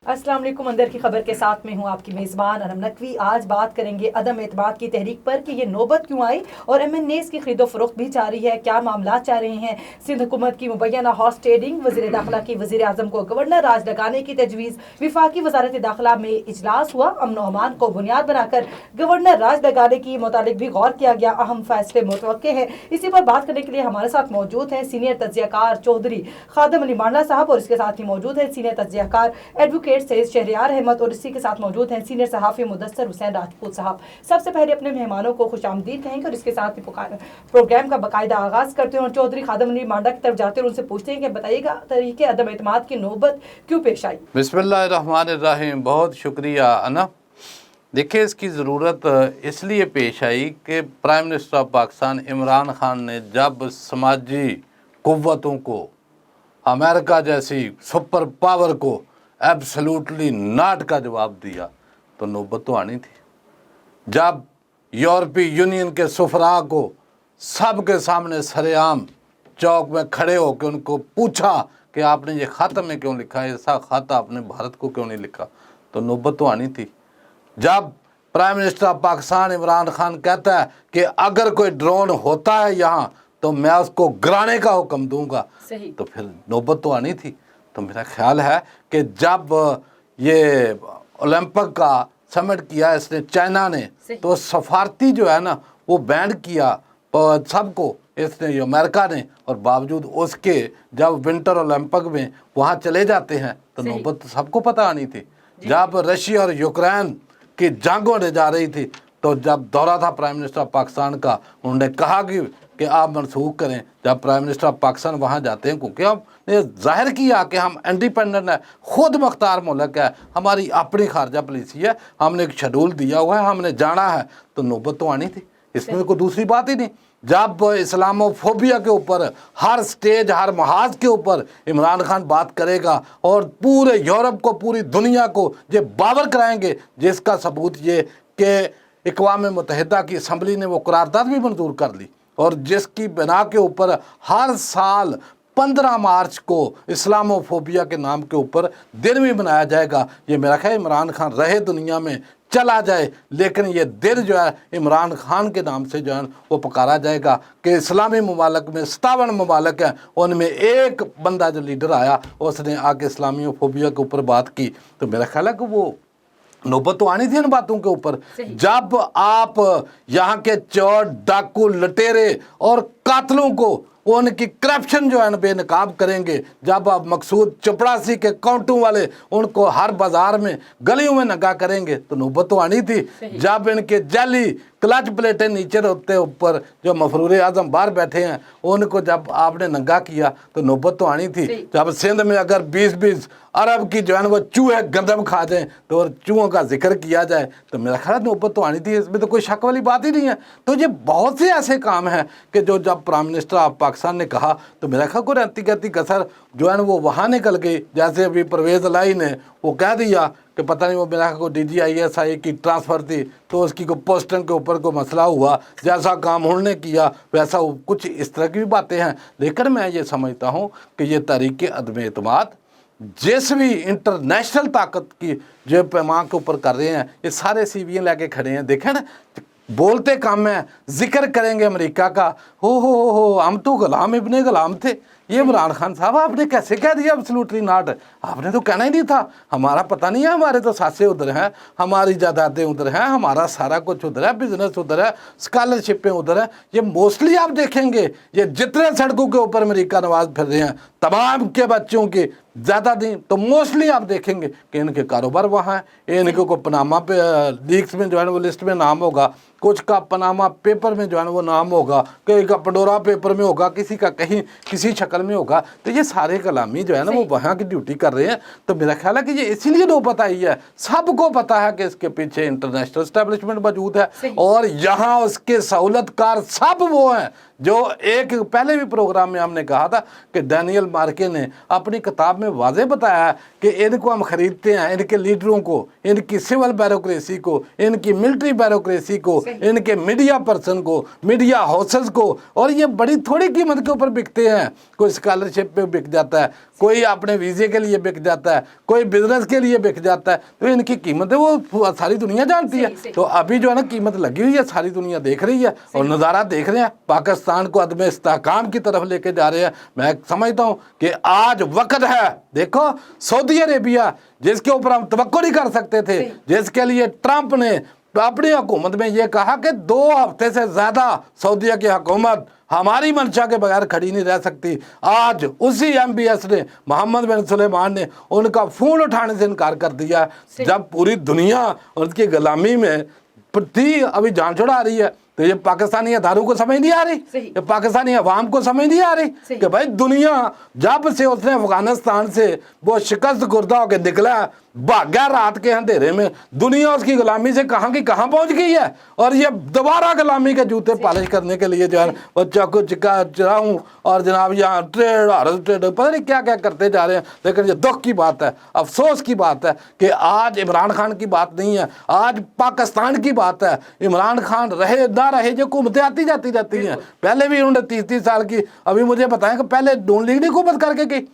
अस्सलाम वालेकुम। अंदर की खबर के साथ में हूँ आपकी मेज़बान अनम नकवी। आज बात करेंगे अदम एतमाद की तहरीक पर कि ये नौबत क्यों आई और MNAs की खरीदो फरोख्त भी जारी है, क्या मामला चाह रहे हैं। सिंध हुकूमत की मुबैना हॉर्स ट्रेडिंग, वज़ीर दाखिला की वज़ीर आज़म को गवर्नर राज लगाने की तजवीज़। विफाकी वज़ारत दाखिला में इजलास हुआ, अमन व अमान को बुनियाद बनाकर गवर्नर राज लगाने की मुतालिक भी गौर किया गया, अहम फैसले मुतवक्के हैं। इसी पर बात करने के लिए हमारे साथ मौजूद हैं सीनियर तज्ज़ियाकार चौधरी खादम अली मांडा साहब और इसके साथ ही मौजूद है सीनियर तज्ज़ियाकार एडवोकेट सैयद शहरियार अहमद और इसी के साथ मौजूद हैं सीनियर सहाफ़ी मुदस्सर हुसैन राजपूत साहब। सबसे पहले अपने मेहमानों को खुशामदीद कहेंगे और इसके साथ ही प्रोग्राम का बाकायदा आगाज़ करते हैं और चौधरी खादम अली मांडा की तरफ जाते हैं और उनसे पूछते हैं कि बताइएगा तरीके अदम एतमाद की नौबत क्यों पेश आई। बिस्मिल्लाहिर्रहमानिर्रहीम। बहुत शुक्रिया अना। देखिए, इसकी ज़रूरत इसलिए पेश आई कि prime minister of Pakistan Imran Khan ने जब समाजी क़ुव्वतों को, अमेरिका जैसी सुपर पावर को एब्सोल्युटली नॉट का जवाब दिया तो नौबत तो आनी थी। जब यूरोपीय यूनियन के सुफरा को सब के सामने सरेआम चौक में खड़े होकर उनको पूछा कि आपने ये ख़त में क्यों लिखा है, ऐसा ख़त आपने भारत को क्यों नहीं लिखा, तो नौबत तो आनी थी। जब prime minister of Pakistan Imran Khan कहता है कि अगर कोई ड्रोन होता है यहाँ तो मैं उसको गिराने का हुक्म दूंगा, तो फिर नौबत तो आनी थी। तो मेरा ख्याल है कि जब ये ओलंपिक का समिट किया इसने चाइना ने, तो सफारती जो है ना वो बैन किया सबको इसने, ये अमेरिका ने, और बावजूद उसके जब विंटर ओलंपिक में वहाँ चले जाते हैं तो नौबत तो सबको पता आनी थी। जब रशिया और यूक्रेन की जंग होने जा रही थी तो जब दौरा था प्राइम मिनिस्टर ऑफ पाकिस्तान का, उन्होंने कहा कि आप मनसूख करें। जब प्राइम मिनिस्टर ऑफ पाकिस्तान वहाँ जाते हैं, क्योंकि हमने जाहिर किया कि हम इंडिपेंडेंट है, खुद मुख्तार मुल्क है, हमारी अपनी खारजा पॉलिसी है, हमने एक शेड्यूल दिया हुआ है, हमने जाना है, तो नौबत तो आनी थी। इसमें कोई दूसरी बात ही नहीं। जब इस्लामोफोबिया के ऊपर हर स्टेज, हर महाज के ऊपर इमरान खान बात करेगा और पूरे यूरोप को, पूरी दुनिया को ये बावर कराएंगे, जिसका सबूत ये कि अक़वाम मुत्तहिदा की असम्बली ने वो करारदाद भी मंजूर कर ली और जिसकी बिना के ऊपर हर साल 15 मार्च को इस्लामोफोबिया के नाम के ऊपर दिन भी मनाया जाएगा। ये मेरा ख्याल इमरान खान रहे दुनिया में, चला जाए, लेकिन ये दिन जो है इमरान खान के नाम से जो है वो पुकारा जाएगा कि इस्लामी ममालिक में 57 ममालिक हैं, उनमें एक बंदा जो लीडर आया उसने आके इस्लामोफोबिया के ऊपर बात की। तो मेरा ख्याल है कि वो नौबत तो आनी थी इन बातों के ऊपर। जब आप यहाँ के चोर, डाकू, लटेरे और कातलों को उनकी करप्शन जो है बेनकाब करेंगे, जब आप मकसूद चपड़ासी के काउंटों वाले उनको हर बाजार में गलियों में नंगा करेंगे, तो नौबत तो आनी थी। जब इनके जाली क्लच प्लेटें नीचे होते ऊपर जो मफरूर आजम बाहर बैठे हैं उनको जब आपने नंगा किया तो नौबत तो आनी थी। जब सिंध में अगर 20-20 अरब की जो है वो चूहे गंदम खा जाएं तो और चूहों का जिक्र किया जाए, तो मेरा ख्याल नौबत तो आनी थी। इसमें तो कोई शक वाली बात ही नहीं है। तो ये बहुत से ऐसे काम हैं कि जो जब प्राइम मिनिस्टर ऑफ पाकिस्तान ने कहा तो मेरा ख्याल को रहती कहती कसर जो है वो वहाँ निकल गई। जैसे अभी परवेज़ लाई ने वो कह दिया कि पता नहीं वो मेरा को DGISI की ट्रांसफ़र थी तो उसकी को पोस्टिंग के ऊपर को मसला हुआ, जैसा काम उन्होंने किया वैसा कुछ इस तरह की भी बातें हैं। लेकिन मैं ये समझता हूँ कि ये तरीके अदम एतमाद जिस भी इंटरनेशनल ताकत की जो पैमाने के ऊपर कर रहे हैं, ये सारे CVN लेके खड़े हैं। देखें ना, बोलते काम है, जिक्र करेंगे अमेरिका का, हो हम तो गुलाम इब्ने गुलाम थे। ये इमरान खान साहब आपने कैसे कह दिया एब्सोल्युटली नॉट, आपने तो कहना ही नहीं था। हमारा पता नहीं है, हमारे तो सासे उधर हैं, हमारी जायदादें उधर हैं, हमारा सारा कुछ उधर है, बिजनेस उधर है, स्कॉलरशिपें उधर है। ये मोस्टली आप देखेंगे ये जितने सड़कों के ऊपर अमेरिका नवाज फिर रहे हैं तमाम के बच्चों के ज़्यादा नहीं तो मोस्टली आप देखेंगे कि इनके कारोबार वहाँ है। इनके को पनामा पे लीक्स में जो है वो लिस्ट में नाम होगा, कुछ का पनामा पेपर में जो है वो नाम होगा, कहीं का पंडोरा पेपर में होगा, किसी का कहीं किसी शक्ल में होगा। तो ये सारे कलामी जो है ना वो वहाँ की ड्यूटी कर रहे हैं। तो मेरा ख्याल है कि ये इसीलिए नौबत आई है। सबको पता है कि इसके पीछे इंटरनेशनल एस्टेब्लिशमेंट मौजूद है और यहाँ उसके सहूलतकार सब वो हैं جو ایک پہلے بھی پروگرام میں ہم نے کہا تھا کہ ڈینیل مارکے نے اپنی کتاب میں واضح بتایا کہ ان کو ہم خریدتے ہیں، ان کے لیڈروں کو، ان کی سول بیوروکریسی کو، ان کی ملٹری بیوروکریسی کو، ان کے میڈیا پرسن کو، میڈیا ہاؤسز کو، اور یہ بڑی تھوڑی قیمت کے اوپر بکتے ہیں۔ کوئی اسکالرشپ پہ بک جاتا ہے، کوئی اپنے ویزے کے لیے بک جاتا ہے، کوئی بزنس کے لیے بک جاتا ہے، تو ان کی قیمت ہے وہ ساری دنیا جانتی ہے۔ تو ابھی جو ہے نا قیمت لگی ہوئی ہے، ساری دنیا دیکھ رہی ہے اور نظارہ دیکھ رہے ہیں، پاکستان کو عدم استحکام کی طرف لے کے جا رہے ہیں۔ میں سمجھتا ہوں کہ آج وقت ہے، دیکھو سعودی عربیہ جس کے اوپر ہم توقع نہیں کر سکتے تھے، جس کے لیے ٹرمپ نے اپنی حکومت میں یہ کہا کہ 2 ہفتے سے زیادہ سعودیہ کی حکومت ہماری منشا کے بغیر کھڑی نہیں رہ سکتی، آج اسی MBS نے، محمد بن سلیمان نے ان کا فون اٹھانے سے انکار کر دیا جب پوری دنیا ان کی غلامی میں تھی، ابھی جان چھڑا رہی ہے۔ تو یہ پاکستانی اداروں کو سمجھ نہیں آ رہی، یہ پاکستانی عوام کو سمجھ نہیں آ رہی کہ بھائی دنیا جب سے اس نے افغانستان سے وہ شکست خوردہ ہو کے نکلا، بھاگا رات کے اندھیرے میں، دنیا اس کی غلامی سے کہاں کی کہاں پہنچ گئی ہے، اور یہ دوبارہ غلامی کے جوتے پالش کرنے کے لیے جو ہے وہ چاقو چکا چراؤں اور جناب یہاں ٹریڈ اور ٹریڈ پتہ نہیں کیا کیا کرتے جا رہے ہیں۔ لیکن یہ دکھ کی بات ہے، افسوس کی بات ہے کہ آج عمران خان کی بات نہیں ہے، آج پاکستان کی بات ہے۔ عمران خان رہے نہ رہے، جو حکومتیں آتی جاتی ہیں، پہلے بھی انہوں نے 30 سال کی، ابھی مجھے بتائیں کہ پہلے نون لیگ نے حکومت کر کے کی،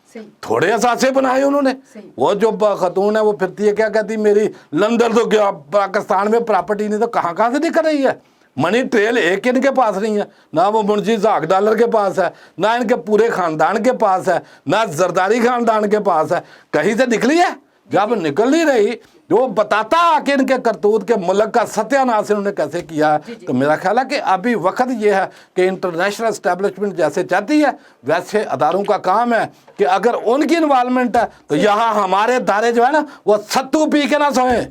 تھوڑے اثاثے بنائے انہوں نے۔ وہ جو خاتون ہے وہ پھرتی ہے کیا کہتی، میری لندن تو گیا، پاکستان میں پراپرٹی نہیں، تو کہاں کہاں سے نکل رہی ہے؟ منی ٹریل ایک ان کے پاس نہیں ہے، نہ وہ منشی زاک ڈالر کے پاس ہے، نہ ان کے پورے خاندان کے پاس ہے، نہ زرداری خاندان کے پاس ہے، کہیں سے نکلی ہے؟ جب نکل نہیں رہی، جو بتاتا کہ ان کے کرتوت کے ملک کا ستیہ ناش انہوں نے کیسے کیا ہے۔ تو میرا خیال ہے کہ ابھی وقت یہ ہے کہ انٹرنیشنل اسٹیبلشمنٹ جیسے چاہتی ہے ویسے اداروں کا کام ہے کہ اگر ان کی انوالومنٹ ہے تو یہاں ہمارے ادارے جو ہے نا وہ ستو پی کے نہ سوئیں،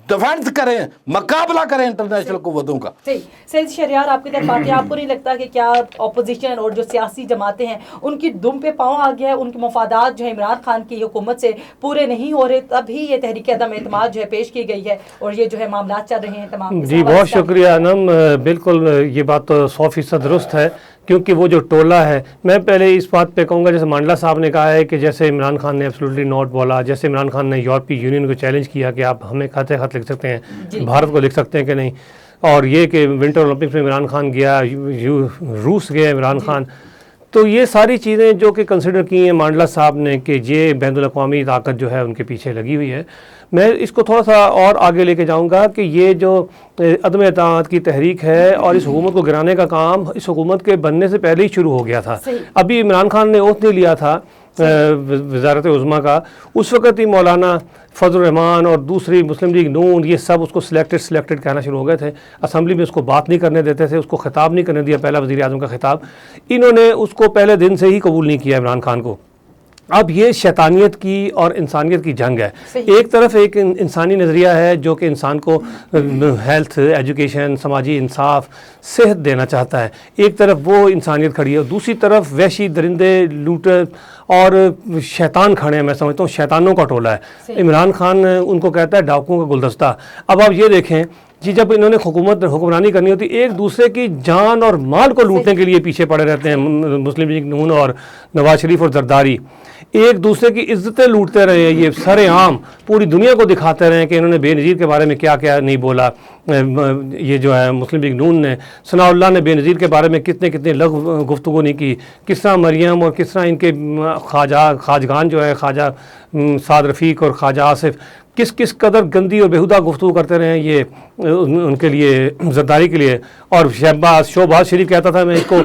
ڈیفینس کریں، مقابلہ کریں انٹرنیشنل قوتوں کا۔ سید شہریار آپ کی طرف آتے ہیں، آپ کو نہیں لگتا کہ کیا اپوزیشن اور جو سیاسی جماعتیں ہیں ان کی دم پہ پاؤں آ گیا ہے، ان کے مفادات جو ہے عمران خان کی حکومت سے پورے نہیں ہو رہے، تبھی یہ تحریک عدم اعتماد جو ہے پیش کی گئی ہے اور یہ جو ہے معاملات چل رہے ہیں تمام؟ جی بہت شکریہ انم، بالکل یہ بات تو 100% درست ہے، کیونکہ وہ جو ٹولہ ہے، میں پہلے اس بات پہ کہوں گا جیسے مانڈلا صاحب نے کہا ہے کہ جیسے عمران خان نے ایبسلیوٹلی ناٹ بولا، جیسے عمران خان نے یورپی یونین کو چیلنج کیا کہ آپ ہمیں خط لکھ سکتے ہیں، بھارت کو لکھ سکتے ہیں کہ نہیں، اور یہ کہ ونٹر اولمپکس میں عمران خان گیا، روس گیا عمران خان، تو یہ ساری چیزیں جو کہ کنسیڈر کی ہیں مانڈلا صاحب نے کہ یہ بین الاقوامی طاقت جو ہے ان کے پیچھے لگی ہوئی ہے۔ میں اس کو تھوڑا سا اور آگے لے کے جاؤں گا کہ یہ جو عدم اعتماد کی تحریک ہے اور اس حکومت کو گرانے کا کام اس حکومت کے بننے سے پہلے ہی شروع ہو گیا تھا۔ ابھی عمران خان نے عہدہ لیا تھا وزارت عظمیٰ کا، اس وقت ہی مولانا فضل الرحمان اور دوسری مسلم لیگ نون یہ سب اس کو سلیکٹڈ کہنا شروع ہو گئے تھے، اسمبلی میں اس کو بات نہیں کرنے دیتے تھے، اس کو خطاب نہیں کرنے دیا، پہلا وزیر اعظم کا خطاب، انہوں نے اس کو پہلے دن سے ہی قبول نہیں کیا عمران خان کو۔ اب یہ شیطانیت کی اور انسانیت کی جنگ ہے، ایک طرف ایک انسانی نظریہ ہے جو کہ انسان کو ہیلتھ، ایجوکیشن، سماجی انصاف، صحت دینا چاہتا ہے، ایک طرف وہ انسانیت کھڑی ہے، دوسری طرف وحشی درندے، لوٹر اور شیطان کھڑے ہیں۔ میں سمجھتا ہوں شیطانوں کا ٹولہ ہے، عمران خان ان کو کہتا ہے ڈاکوؤں کا گلدستہ۔ اب آپ یہ دیکھیں جی، جب انہوں نے حکمرانی کرنی ہوتی ایک دوسرے کی جان اور مال کو لوٹنے کے لیے پیچھے پڑے رہتے ہیں، مسلم لیگ نون اور نواز شریف اور زرداری ایک دوسرے کی عزتیں لوٹتے رہے، یہ سر عام پوری دنیا کو دکھاتے رہے کہ انہوں نے بے نظیر کے بارے میں کیا کیا نہیں بولا۔ یہ جو ہے مسلم لیگ نون نے، ثناء اللہ نے بے نظیر کے بارے میں کتنے لغو گفتگو نہیں کی، کس طرح مریم اور کس طرح ان کے خواجگان جو ہے خواجہ سعد رفیق اور خواجہ آصف کس قدر گندی اور بیہودہ گفتگو کرتے رہے ہیں یہ ان کے لیے، زرداری کے لیے۔ اور شہباز شریف کہتا تھا میں اس کو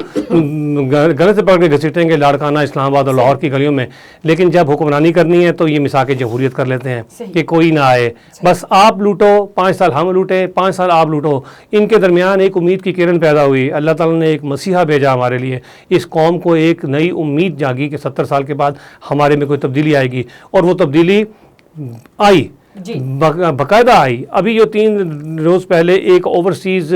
گلے سے پکڑ کے گھسیٹیں گے لاڑکانہ اسلام آباد اور لاہور کی گلیوں میں، لیکن جب حکمرانی کرنی ہے تو یہ مساق جمہوریت کر لیتے ہیں کہ کوئی نہ آئے، بس آپ لوٹو، 5 سال ہم لوٹے، 5 سال آپ لوٹو۔ ان کے درمیان ایک امید کی کرن پیدا ہوئی، اللہ تعالیٰ نے ایک مسیحا بھیجا ہمارے لیے، اس قوم کو ایک نئی امید جاگی کہ 70 سال کے بعد ہمارے میں کوئی تبدیلی آئے گی، اور وہ تبدیلی آئی، باقاعدہ آئی۔ ابھی جو 3 روز پہلے ایک اوورسیز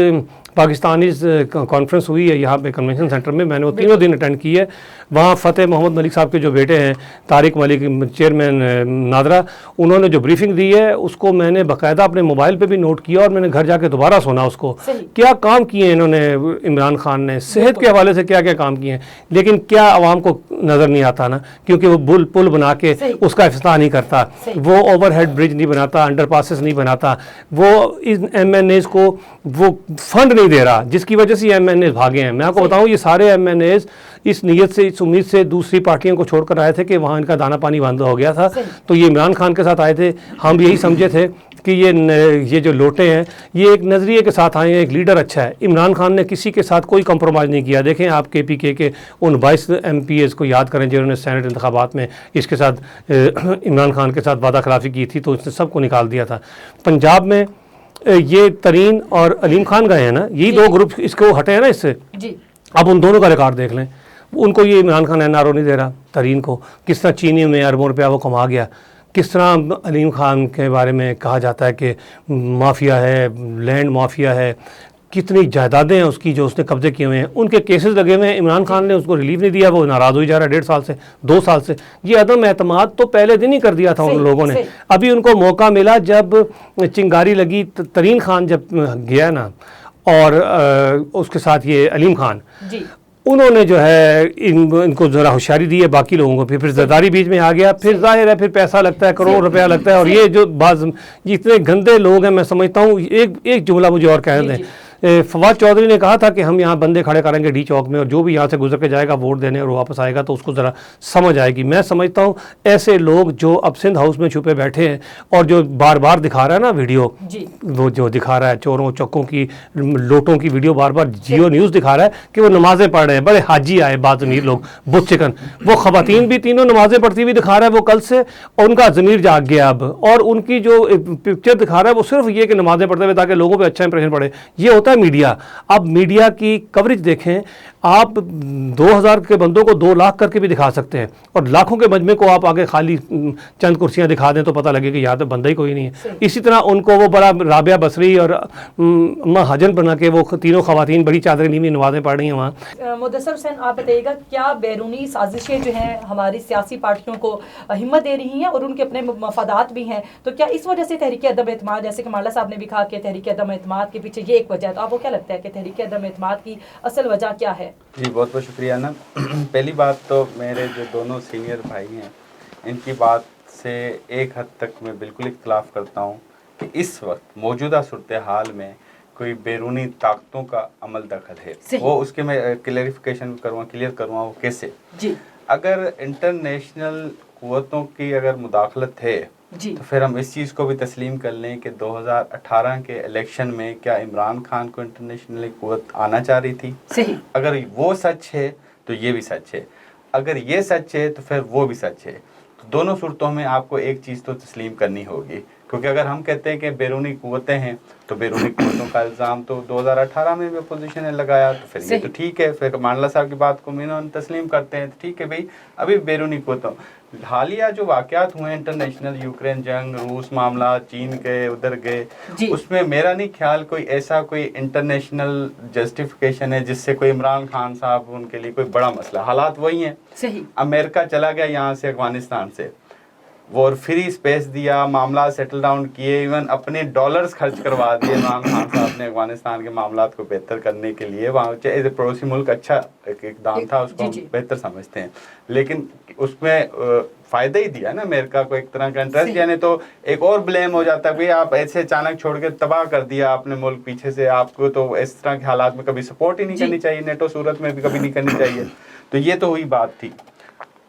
पाकिस्तानीज़ कॉन्फ्रेंस हुई है यहाँ पे कन्वेंशन सेंटर में, मैंने वो तीनों दिन अटेंड की है। वहाँ फ़तेह मोहम्मद मलिक साहब के जो बेटे हैं तारिक मलिक, चेयरमैन नादरा, उन्होंने जो ब्रीफिंग दी है उसको मैंने बाकायदा अपने मोबाइल पे भी नोट किया और मैंने घर जाके दोबारा सुना उसको। क्या काम किए इन्होंने, इमरान खान ने सेहत के हवाले से क्या क्या काम किए हैं, लेकिन क्या आवाम को नज़र नहीं आता ना, क्योंकि वो पुल बना के उसका इफ्तिताह नहीं करता, वो ओवरहेड ब्रिज नहीं बनाता, अंडर पासेस नहीं बनाता, वो इन MNAs को वो फंड नहीं दे रहा, जिसकी वजह से MNAs भागे हैं। मैं आपको बताऊं, ये सारे MNAs इस नीयत से, इस उम्मीद से दूसरी पार्टियों को छोड़कर आए थे कि वहाँ इनका दाना पानी बंद हो गया था, तो ये इमरान खान के साथ आए थे। हम यही समझे थे कि ये जो लोटे हैं ये एक नज़रिए के साथ आए हैं, एक लीडर अच्छा है। इमरान खान ने किसी के साथ कोई कंप्रोमाइज़ नहीं किया। देखें आप KPK के उन 22 MPs को याद करें जिन्होंने सेनेट इंतखाबात में इसके साथ इमरान खान के साथ वादा खिलाफ़ी की थी, तो उसने सबको निकाल दिया था। पंजाब में ये तरीन और अलीम खान गए हैं ना, यही दो ग्रुप इसको हटे हैं ना इससे। अब उन दोनों का रिकॉर्ड देख लें, उनको ये इमरान खान NRO नहीं दे रहा, तरीन को किस तरह चीनी में अरबों रुपया वो कमा गया, किस तरह अलीम खान के बारे में कहा जाता है कि माफिया है, लैंड माफिया है, कितनी जायदादें हैं उसकी जो उसने कब्जे किए हुए हैं, उनके केसेस लगे हुए हैं। इमरान खान ने उसको रिलीफ नहीं दिया, वो नाराज़ हो जा रहा है 1.5 साल से, 2 साल से। ये अदम एतमाद तो पहले दिन ही कर दिया था उन लोगों ने। अभी उनको मौका मिला जब चिंगारी लगी, तरीन खान जब गया ना और उसके साथ ये अलीम खान, उन्होंने जो है इनको ज़रा होशियारी दी है बाकी लोगों को, फिर ज़रदारी बीच में आ गया, फिर जाहिर है फिर पैसा लगता है, करोड़ रुपया लगता है। और ये जो ये इतने गंदे लोग हैं, मैं समझता हूँ। एक जुमला मुझे और कह दें, फवाद चौधरी ने कहा था कि हम यहाँ बंदे खड़े करेंगे डी चौक में, और जो भी यहाँ से गुजर के जाएगा वोट देने और वापस आएगा तो उसको ज़रा समझ आएगी। मैं समझता हूँ ऐसे लोग जो अब सिंध हाउस में छुपे बैठे हैं और जो बार बार दिखा रहा है ना वीडियो, वो जो दिखा रहा है चोरों चक्कों की, लोटों की वीडियो बार बार जियो न्यूज़ दिखा रहा है कि वो नमाज़ें पढ़ रहे हैं, बड़े हाजी आए बात अमीर लोग, बुत चिकन। वो ख़वातीन भी तीनों नमाज़ें पढ़ती हुई दिखा रहा है वो कल से, और उनका ज़मीर जाग गया अब, और उनकी जो पिक्चर दिखा रहा है वो सिर्फ ये कि नमाज़ें पढ़ते हुए ताकि लोगों पर अच्छा इंप्रेशन पड़े। ये होता है मीडिया। अब मीडिया की कवरेज देखें आप, 2000 के बंदों को 2 लाख करके भी दिखा सकते हैं, और लाखों के मजमे को आप आगे खाली चंद कुर्सियां दिखा दें तो पता लगे कि यहाँ तो बंदा ही कोई नहीं है। इसी तरह उनको वो बड़ा राबिया बसरी और अम्मा हजन बना के वो तीनों खवातीन बड़ी चादरें नीवी नमाज़ें पढ़ रही हैं वहाँ। मुदस्सर हुसैन, आप बताइएगा क्या बैरूनी साजिशें जो हैं हमारी सियासी पार्टियों को हिम्मत दे रही हैं और उनके अपने मफादात भी हैं, तो क्या इस वजह से तहरीक अदम एतमाद, जैसे कि माला साहब ने भी कहा कि तहरीक अदम एतमाद के पीछे ये एक वजह है, तो आपको क्या लगता है कि तहरीक अदम एतमाद की असल वजह क्या है? जी बहुत बहुत शुक्रिया ना। पहली बात तो मेरे जो दोनों सीनियर भाई हैं इनकी बात से एक हद तक मैं बिल्कुल इख्तलाफ करता हूँ कि इस वक्त मौजूदा सूरत हाल में कोई बैरूनी ताकतों का अमल दखल है। वो उसके मैं क्लियर करूँगा वो कैसे। जी, अगर इंटरनेशनल कुव्वतों की अगर मुदाखलत है तो फिर हम इस चीज़ को भी तस्लीम कर लें कि 2018 के इलेक्शन में क्या इमरान खान को इंटरनेशनल कुव्वत आना चाह रही थी? सही। अगर वो सच है तो ये भी सच है, अगर ये सच है तो फिर वो भी सच है। तो दोनों सूरतों में आपको एक चीज़ तो तस्लीम करनी होगी, क्योंकि अगर हम कहते हैं कि बैरूनी कुव्वतें हैं तो बैरूनी कुव्वतों का इल्ज़ाम तो 2018 में भी अपोजिशन ने लगाया, तो फिर ये तो ठीक है। फिर मानला साहब की बात को इन्होंने तस्लीम करते हैं, तो ठीक है भाई। अभी बैरूनी कुव्वतों हालिया जो वाक़यात हुए इंटरनेशनल, यूक्रेन जंग, रूस मामला, चीन गए उधर गए, उसमें मेरा नहीं ख्याल कोई ऐसा कोई इंटरनेशनल जस्टिफिकेशन है जिससे कोई इमरान खान साहब उनके लिए कोई बड़ा मसला। हालात वही हैं। सही। अमेरिका चला गया यहाँ से अफगानिस्तान से, वो फ्री स्पेस दिया, मामला सेटल डाउन किए, इवन अपने डॉलर्स खर्च करवा दिए इमरान खान साहब ने अफगानिस्तान के मामलात को बेहतर करने के लिए। वहाँ एज ए पड़ोसी मुल्क अच्छा इकदाम था, उसको हम बेहतर समझते हैं, लेकिन उसमें फ़ायदा ही दिया ना अमेरिका को, एक तरह का इंटरेस्ट। यानी तो एक और ब्लेम हो जाता है भाई आप ऐसे अचानक छोड़ के तबाह कर दिया आपने मुल्क पीछे से, आपको तो इस तरह के हालात में कभी सपोर्ट ही नहीं करनी चाहिए, नेटो सूरत में भी कभी नहीं करनी चाहिए। तो ये तो हुई बात थी।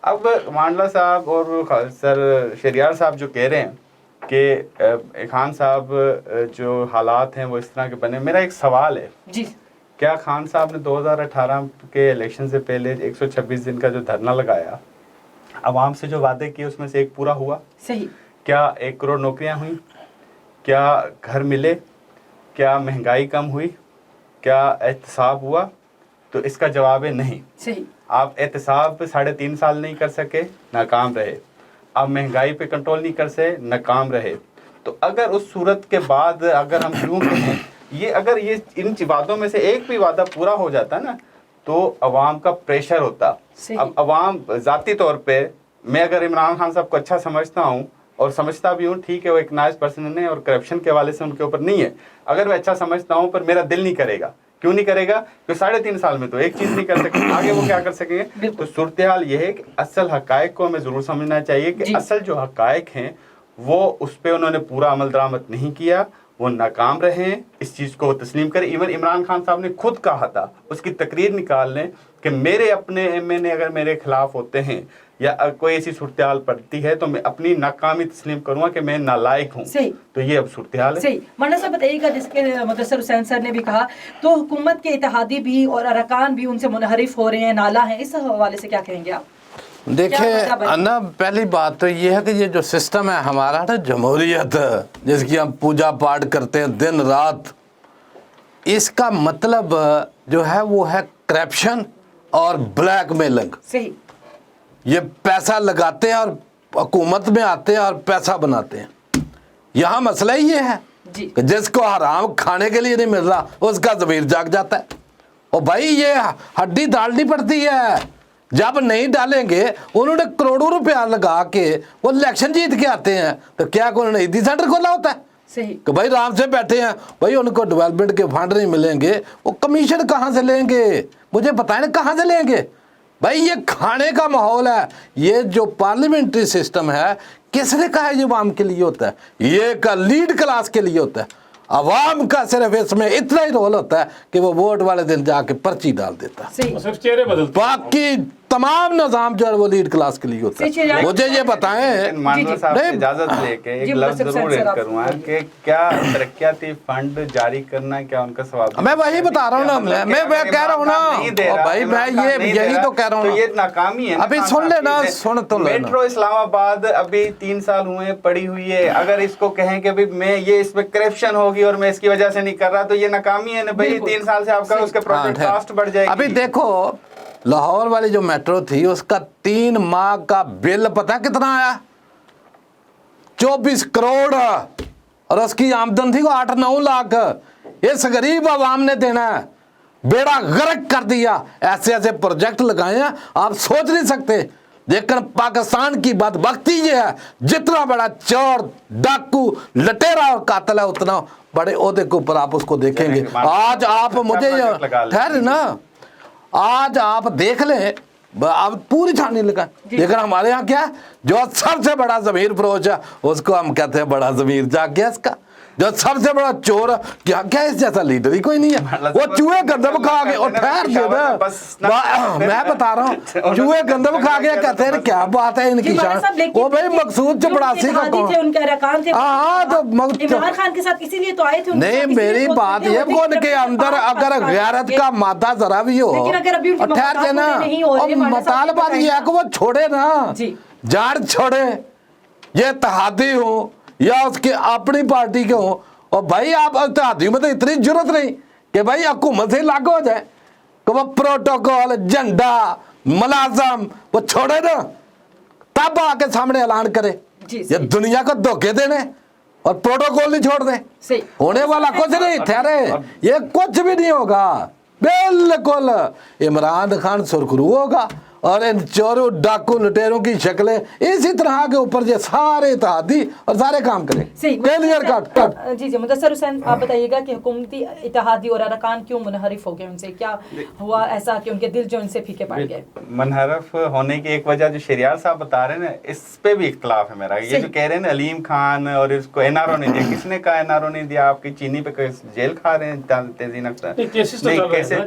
अब मांडला साहब और सर शहरियार साहब जो कह रहे हैं कि खान साहब जो हालात हैं वो इस तरह के बने, मेरा एक सवाल है जी, क्या खान साहब ने 2018 के इलेक्शन से पहले 126 दिन का जो धरना लगाया, आवाम से जो वादे किए उसमें से एक पूरा हुआ? सही। क्या 1 करोड़ नौकरियां हुई? क्या घर मिले? क्या महंगाई कम हुई? क्या एहतसाब हुआ? तो इसका जवाब है नहीं। सही। आप एहतसाब 3.5 साल नहीं कर सके, नाकाम रहे। आप महंगाई पे कंट्रोल नहीं कर सके, नाकाम रहे। तो अगर उस सूरत के बाद अगर हम यूँ कहें یہ اگر یہ ان وعدوں میں سے ایک بھی وعدہ پورا ہو جاتا نا تو عوام کا پریشر ہوتا. اب عوام ذاتی طور پہ میں اگر عمران خان صاحب کو اچھا سمجھتا ہوں اور سمجھتا بھی ہوں ٹھیک ہے وہ ایک نائس پرسن ہے اور کرپشن کے حوالے سے ان کے اوپر نہیں ہے, اگر میں اچھا سمجھتا ہوں پر میرا دل نہیں کرے گا. کیوں نہیں کرے گا؟ کہ 3.5 سال میں تو ایک چیز نہیں کر سکتے, آگے وہ کیا کر سکیں گے؟ تو صورتحال یہ ہے کہ اصل حقائق کو ہمیں ضرور سمجھنا چاہیے کہ اصل جو حقائق ہیں وہ اس پہ انہوں نے پورا عمل درآمد نہیں کیا, وہ ناکام رہے ہیں, اس چیز کو وہ تسلیم کریں. ایون عمران خان صاحب نے خود کہا تھا, اس کی تقریر نکال لیں کہ میرے اپنے ایم این اے اگر میرے خلاف ہوتے ہیں یا کوئی ایسی صورتحال پڑتی ہے تو میں اپنی ناکامی تسلیم کروں گا کہ میں نالائق ہوں. تو یہ اب صورتحال ہے. صحیح. منڈا صاحب بتائیے گا, جس کے مدثر حسین سر نے بھی کہا تو حکومت کے اتحادی بھی اور ارکان بھی ان سے منحرف ہو رہے ہیں, نالا ہیں, اس حوالے سے کیا کہیں گے آپ؟ دیکھیں نا, پہلی بات تو یہ ہے کہ یہ جو سسٹم ہے ہمارا نا جمہوریت جس کی ہم پوجا پاٹ کرتے ہیں دن رات, اس کا مطلب جو ہے وہ ہے کرپشن اور بلیک میلنگ. صحیح. یہ پیسہ لگاتے ہیں اور حکومت میں آتے ہیں اور پیسہ بناتے ہیں. یہاں مسئلہ ہی یہ ہے کہ جس کو حرام کھانے کے لیے نہیں مل رہا اس کا ضمیر جاگ جاتا ہے. اور بھائی یہ ہڈی ڈالنی پڑتی ہے, جب نہیں ڈالیں گے, انہوں نے کروڑوں روپیہ لگا کے وہ الیکشن جیت کے آتے ہیں تو کیا انہوں نے عیدی سینٹر کھولا ہوتا ہے؟ صحیح. کہ بھائی رام سے بیٹھے ہیں, بھائی ان کو ڈیولپمنٹ کے فنڈ نہیں ملیں گے, وہ کمیشن کہاں سے لیں گے؟ مجھے بتائیں کہاں سے لیں گے؟ بھائی یہ کھانے کا ماحول ہے. یہ جو پارلیمنٹری سسٹم ہے کس نے کہا ہے یہ عوام کے لیے ہوتا ہے؟ یہ کا لیڈ کلاس کے لیے ہوتا ہے. عوام کا صرف اس میں اتنا ہی رول ہوتا ہے کہ وہ ووٹ والے دن جا کے پرچی ڈال دیتا ہے, صرف چہرے بدلتے. باقی تمام نظام جو ہے وہ لیڈ کلاس کے لیے ہوتا ہے. مجھے یہ بتائیں, مانوی صاحب سے اجازت لے کے ایک لفظ ضرور ایڈ کروں کہ کیا ترقیاتی فنڈ جاری کرنا کیا ان کا ثواب؟ میں وہی بتا رہا ہوں نا, میں کہہ رہا ہوں نا بھائی, میں یہی تو کہہ رہا ہوں. یہ ناکامی ہے. ابھی سن لینا, سن تو لینا. میٹرو اسلام آباد ابھی 3 سال ہوئے پڑی ہوئی ہے, اگر اس کو کہیں کہ میں یہ اس میں کرپشن ہوگی اور میں اس کی وجہ سے نہیں کر رہا تو یہ ناکامی ہے نا بھائی. 3 سال سے آپ کا اس کے پروجیکٹ کاسٹ بڑھ جائے گی. ابھی دیکھو لاہور والی جو میٹرو تھی اس کا 3 ماہ کا بل پتہ کتنا آیا؟ 24 کروڑ, اور اس کی آمدن تھی 8-9 لاکھ. اس غریب عوام نے دینا ہے, بیڑا غرق کر دیا. ایسے ایسے پروجیکٹ لگائے ہیں آپ سوچ نہیں سکتے. لیکن پاکستان کی بدبختی یہ ہے, جتنا بڑا چور, ڈاکو, لٹیرا اور قاتل ہے اتنا بڑے عہدے کے اوپر آپ اس کو دیکھیں گے. آج آپ مجھے ٹھہر نا, آج آپ دیکھ لیں, اب پوری چھاننی لگا, لیکن ہمارے ہاں کیا ہے, جو سب سے بڑا ضمیر فروش ہے اس کو ہم کہتے ہیں بڑا ضمیر جاگ گیا اس کا. جو سب سے بڑا چور کیا اس جیسا لیڈر ہی کوئی نہیں ہے. وہ چوہے گندم کھا گئے, اور ٹھہر دے نا, میں بتا رہا ہوں چوہے گندم کھا گیا. کہتے ہیں کیا بات ہے ان کی شان, وہ بھائی مقصود چپڑاسی کا کون, ہاں تو عمران خان کے ساتھ اسی لیے تو آئے تھے. نہیں میری بات یہ, وہ ان کے اندر اگر غیرت کا مادہ ذرا بھی ہو, ٹھہر دے نا. مطالبہ یہ ہے کہ وہ چھوڑے نا, جاڑ چھوڑے, یہ اتحادی ہوں یا اس کے اپنی پارٹی کے ہوں. اور بھائی آپ اتحادیوں میں تو اتنی ضرورت نہیں کہ بھائی حکومت سے لاگو ہو جائے, کہ وہ پروٹوکول, جھنڈا, ملازم وہ چھوڑے نا, تب آ کے سامنے اعلان کرے. یہ دنیا کو دھوکے دینے اور پروٹوکول نہیں چھوڑ دیں, ہونے والا کچھ نہیں. ٹھہرے, یہ کچھ بھی نہیں ہوگا بالکل. عمران خان سرخرو ہوگا اور ان چوروں ڈاکو لٹیروں کی شکلیں اسی طرح کے اوپر یہ سارے اتحادی اور سارے کام کریں. Clear cut. جی جی مدثر حسین آپ بتائیے گا کہ حکومتی اتحادی اور ارکان کیوں منحرف ہو گئے, ان سے کیا ہوا ایسا کہ ان کے دل جو ان سے پھیکے پڑ گئے؟ منحرف ہونے کی ایک وجہ جو شہریار صاحب بتا رہے ہیں نا, اس پہ بھی اختلاف ہے میرا. یہ جو کہہ رہے ہیں نا علیم خان اور اس کو این آر او نہیں دیا, کس نے کہا این آر او نہیں دیا؟ آپ کی چینی پہ جیل کھا رہے ہیں تیزین اختر.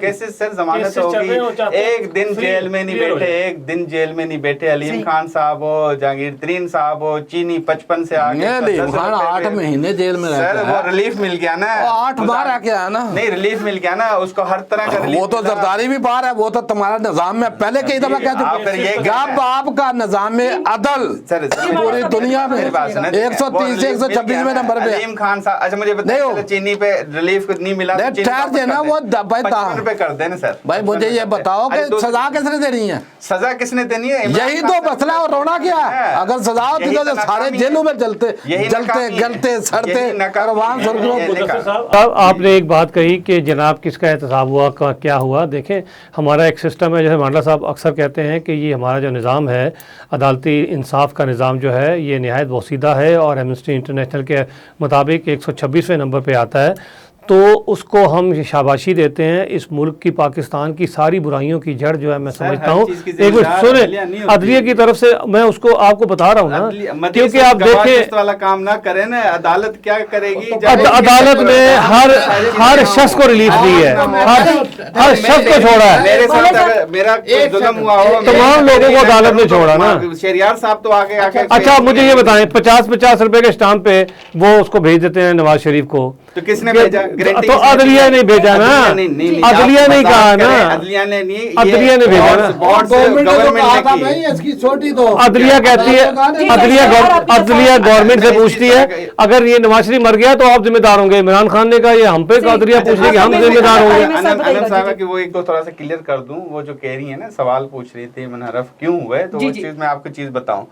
کیسز سر ضمانت ہوگی, ایک دن جیل میں نہیں بیٹھے, ایک دن جیل میں نہیں بیٹھے. علیم خان صاحب ہو, جہانگیر ترین صاحب ہو, چینی 55 سے آگے 8 مہینے جیل میں سر, وہ ریلیف مل گیا نا, 8 بار آ کے آیا نا. نہیں ریلیف مل گیا نا, اس کو ہر طرح کا. وہ تو زرداری بھی باہر ہے, وہ تو تمہارا نظام میں پہلے کئی دفعہ کہہ چکے, جب آپ کا نظام عدل پوری دنیا میں 130 سے 126 میں نمبر پہ. علیم خان صاحب, اچھا مجھے بتائیے چینی پہ ریلیف نہیں ملا, ٹھہر دینا, وہ 55 روپے کر دیں نا سر. بھائی مجھے یہ بتاؤ کہ سزا کس نے دینی ہے؟ सजा किसने देनी है? यही तो मसला और रोना क्या है? अगर सजा होती तो सारे जेलों में जलते गलते सड़ते और वहां साहब आपने एक बात कही कि जनाब किसका एहतसाब हुआ, क्या हुआ। देखें हमारा एक सिस्टम है, जैसे मांडला साहब अक्सर कहते हैं कि ये हमारा जो निज़ाम है, अदालती इंसाफ का निज़ाम जो है, ये नहायत वसीदा है और एमनेस्टी इंटरनेशनल के मुताबिक 126वें नंबर पे आता है। तो उसको हम शाबाशी देते हैं। इस मुल्क की, पाकिस्तान की सारी बुराइयों की जड़ जो है मैं समझता हूँ, एक मिनट सुने, अदलिया की तरफ से मैं उसको आपको बता रहा हूँ ना, क्योंकि आप देखें वाला काम ना करें ना, अदालत क्या करेगी? अदालत ने हर शख्स को रिलीफ दी है, हर शख्स को छोड़ा है। मेरे साथ मेरा जुल्म हुआ हो, तमाम लोगों को अदालत ने छोड़ा ना। शहरियार साहब तो आगे आके, अच्छा आप मुझे ये बताएं, 50-50 रुपए के स्टाम्प पे वो उसको भेज देते हैं नवाज शरीफ को, तो किसने भेजा? तो अदलिया ने भेजा ना, अदलिया ने कहा ना, अदलिया ने नहीं, अदलिया ने भेजा ना, अदलिया कहती है, अदलिया गवर्नमेंट से पूछती है अगर ये नवाज शरीफ मर गया तो आप जिम्मेदार होंगे। इमरान खान ने कहा ये हम पे अदलिया पूछ रही है, हम जिम्मेदार होंगे। अनम साहब कि वो एक को थोड़ा सा क्लियर कर दूं, वो जो कह रही है ना, सवाल पूछ रही थी मनहरफ क्यों हुए, तो वो चीज मैं आपको चीज बताऊं।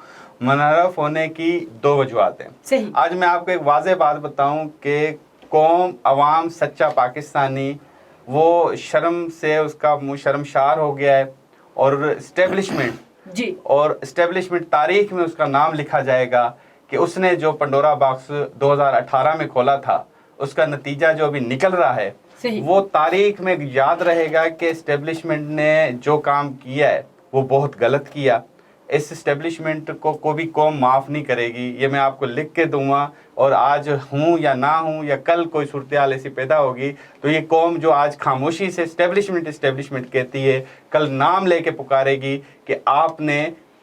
मनहरफ होने की 2 वजूहत हैं। आज मैं आपको एक वाज़ेह बात बताऊं कि कौम, अवाम, सच्चा पाकिस्तानी वो शर्म से उसका मुँह शर्मशार हो गया है, और इस्टेब्लिशमेंट तारीख में उसका नाम लिखा जाएगा कि उसने जो पंडोरा बॉक्स 2018 में खोला था, उसका नतीजा जो अभी निकल रहा है, वो तारीख में याद रहेगा कि इस्टेब्लिशमेंट ने जो काम किया है वो बहुत गलत किया। इस इस्टेब्लिशमेंट को भी कौम माफ़ नहीं करेगी, ये मैं आपको लिख के दूंगा। और आज हूँ या ना हूँ या कल कोई सूरत हाल ऐसी पैदा होगी तो ये कौम जो आज खामोशी से इस्टेब्लिशमेंट कहती है, कल नाम लेके पुकारेगी कि आपने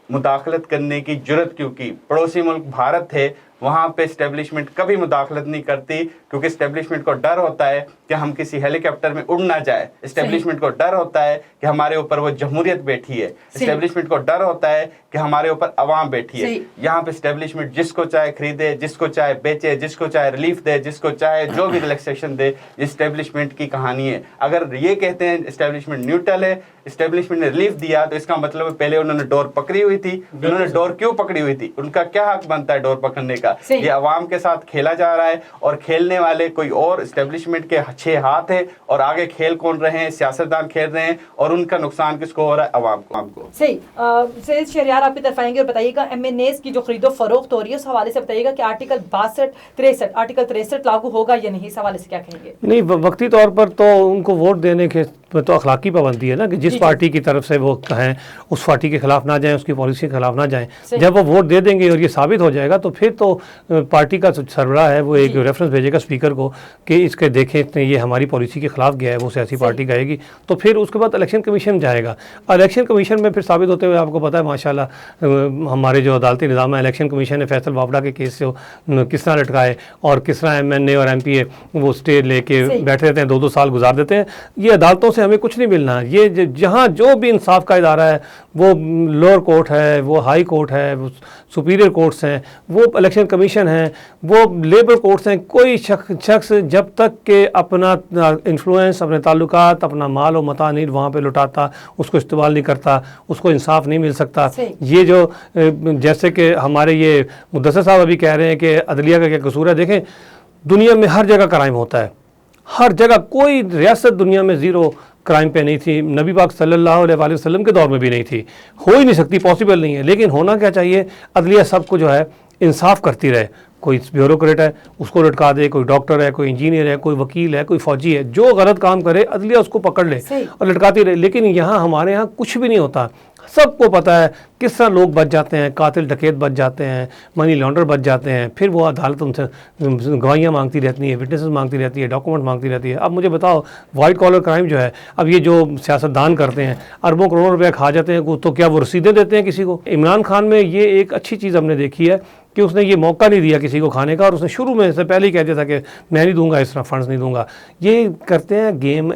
मुदाखलत करने की जुर्रत क्यों की। पड़ोसी मुल्क भारत है, वहाँ पे इस्टेब्लिशमेंट कभी मुदाखलत नहीं करती, क्योंकि इस्टेब्लिशमेंट को डर होता है कि हम किसी हेलीकॉप्टर में उड़ ना जाए। इस्टेब्लिशमेंट को डर होता है कि हमारे ऊपर वो जमहूरियत बैठी है। इस्टेब्लिशमेंट को डर होता है कि हमारे ऊपर अवाम बैठी है। यहाँ पे इस्टेब्लिशमेंट जिसको चाहे खरीदे, जिसको चाहे बेचे, जिसको चाहे रिलीफ दे, जिसको चाहे जो भी रिलैक्सेशन दे, इस्टेब्लिशमेंट की कहानी है। अगर ये कहते हैं इस्टेब्लिशमेंट न्यूट्रल है, इस्टेब्लिशमेंट ने रिलीफ दिया, तो इसका मतलब पहले उन्होंने डोर पकड़ी हुई थी। उन्होंने डोर क्यों पकड़ी हुई थी? उनका क्या हक बनता है डोर पकड़ने का? ये अवाम के साथ खेला जा रहा है, और खेलने वाले कोई और इस्टेब्लिशमेंट के 6 हाथ है, और आगे खेल कौन रहे हैं? सियासतदान खेल रहे हैं, और उनका नुकसान किसको हो रहा है? अवाम को। सही। सैयद शहरियार आपकी तरफ आएंगे और बताइएगा MNAs की जो खरीदो फरोख्त हो रही है उस हवाले से बताइएगा कि आर्टिकल 63 लागू होगा या नहीं, इस हवाले से क्या कहेंगे? नहीं, वक्ती तौर पर तो उनको वोट देने के तो अखलाकी पाबंदी है ना, कि जिस पार्टी की तरफ से वो कहें उस पार्टी के खिलाफ ना जाएं, उसकी पॉलिसी के खिलाफ ना जाएं। जब वो वोट दे देंगे और ये साबित हो जाएगा तो फिर तो पार्टी का सरबराह है वो एक रेफरेंस भेजेगा स्पीकर को कि इसके देखें इसने ये हमारी पॉलिसी के खिलाफ गया है, वो सियासी पार्टी कहेगी, तो फिर उसके बाद इलेक्शन कमीशन जाएगा। इलेक्शन कमीशन में फिर साबित होते हुए आपको पता है माशाल्लाह हमारे जो अदालती निज़ाम है, इलेक्शन कमीशन ने फैसल वावड़ा के केस से किस तरह लटकाए और किस तरह MNA और MPA वो स्टे लेके बैठे रहते हैं, 2-2 साल गुजार देते हैं। ये अदालतों से हमें कुछ नहीं मिलना। ये जहाँ जो भी इंसाफ का इदारा है, वो लोअर कोर्ट है, वो हाई कोर्ट है, वो सुपीरियर कोर्ट्स हैं, वो इलेक्शन कमीशन है, वो लेबर कोर्ट्स हैं, कोई शख्स जब तक के अपना इन्फ्लुएंस, अपने ताल्लुकात, अपना माल और मता नहीं वहाँ पे लुटाता, उसको इस्तेमाल नहीं करता, उसको इंसाफ नहीं मिल सकता। ये जो जैसे कि हमारे ये मुद्दसर साहब अभी कह रहे हैं कि अदलिया का क्या कसूर है, देखें दुनिया में हर जगह क्राइम होता है, हर जगह। कोई रियासत दुनिया में ज़ीरो क्राइम पे नहीं थी, नबी पाक सल्लल्लाहु अलैहि वसल्लम के दौर में भी नहीं थी, हो ही नहीं सकती, पॉसिबल नहीं है। लेकिन होना क्या चाहिए, अदलिया सबको जो है इंसाफ करती रहे। कोई ब्यूरोक्रेट है उसको लटका दे, कोई डॉक्टर है, कोई इंजीनियर है, कोई वकील है, कोई फौजी है, जो गलत काम करे अदलिया उसको पकड़ ले और लटकाती रहे। लेकिन यहाँ हमारे यहाँ कुछ भी नहीं होता। सबको पता है किस तरह लोग बच जाते हैं, कातिल डकैत बच जाते हैं, मनी लॉन्डर बच जाते हैं, फिर वो अदालत उनसे गवाहियाँ मांगती रहती है, विटनेसेस मांगती रहती है, डॉक्यूमेंट मांगती रहती है। अब मुझे बताओ वाइट कॉलर क्राइम जो है, अब ये जो सियासतदान करते हैं अरबों करोड़ों रुपये खा जाते हैं, तो क्या वो रसीदें देते हैं किसी को? इमरान खान में ये एक अच्छी चीज़ हमने देखी है कि उसने ये मौका नहीं दिया किसी को खाने का, और उसने शुरू में से पहले ही कह दिया था कि मैं नहीं दूंगा, इस तरह फंड्स नहीं दूंगा। ये करते हैं गेम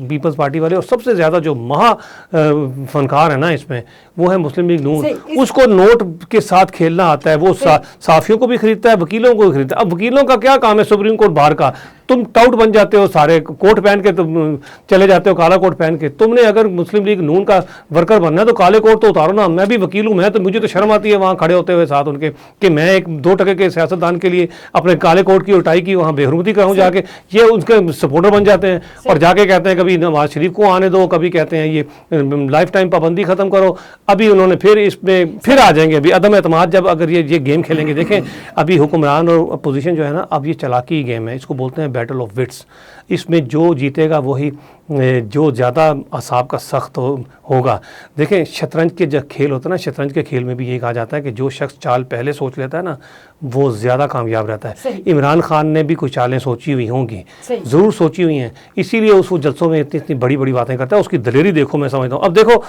पीपल्स पार्टी वाले, और सबसे ज़्यादा जो महा फनकार है ना इसमें, वो है मुस्लिम लीग नून। उसको नोट के साथ खेलना आता है, वो साफियों को भी खरीदता है, वकीलों को भी खरीदता है। अब वकीलों का क्या काम है सुप्रीम कोर्ट बार का? तुम टाउट बन जाते हो, सारे कोट पहन के तुम चले जाते हो, काला कोट पहन के। तुमने अगर मुस्लिम लीग नून का वर्कर बनना है तो काले कोट तो उतारो ना। मैं भी वकील हूँ, मैं तो, मुझे तो शर्म आती है वहाँ खड़े होते हुए साथ उनके, कि मैं एक 2% के सियासतदान के लिए अपने काले कोट की उठाई की वहाँ बेहरमती कराऊँ जाके। ये उनके सपोर्टर बन जाते हैं और जाके कहते हैं कभी नवाज शरीफ को आने दो, कभी कहते हैं ये लाइफ टाइम पाबंदी ख़त्म करो। अभी उन्होंने फिर इसमें फिर आ जाएंगे, अभी अदम एतमाद जब अगर ये गेम खेलेंगे। देखें अभी हुक्मरान और अपोजिशन जो है ना, अब ये चालाकी गेम है, इसको बोलते हैं बैटल ऑफ विट्स। इसमें जो जीतेगा वही, जो ज़्यादा असाब का सख्त होगा। देखें शतरंज के जब खेल होता है ना, शतरंज के खेल में भी ये कहा जाता है कि जो शख्स चाल पहले सोच लेता है ना वो ज़्यादा कामयाब रहता है। इमरान खान ने भी कुछ चालें सोची हुई होंगी, ज़रूर सोची हुई हैं, इसीलिए उस जलसों में इतनी इतनी बड़ी बड़ी बातें करता है। उसकी दलेरी देखो, मैं समझता हूँ। अब देखो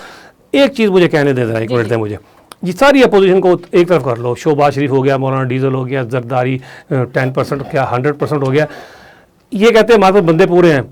एक चीज़ मुझे कहने दे रहा है, एक मिनट दे मुझे। ये सारी अपोजिशन को एक तरफ कर लो, शोबाज शरीफ हो गया, मौलाना डीजल हो गया, जरदारी 10% क्या 100% हो गया। ये कहते हैं हमारे पास बंदे पूरे हैं,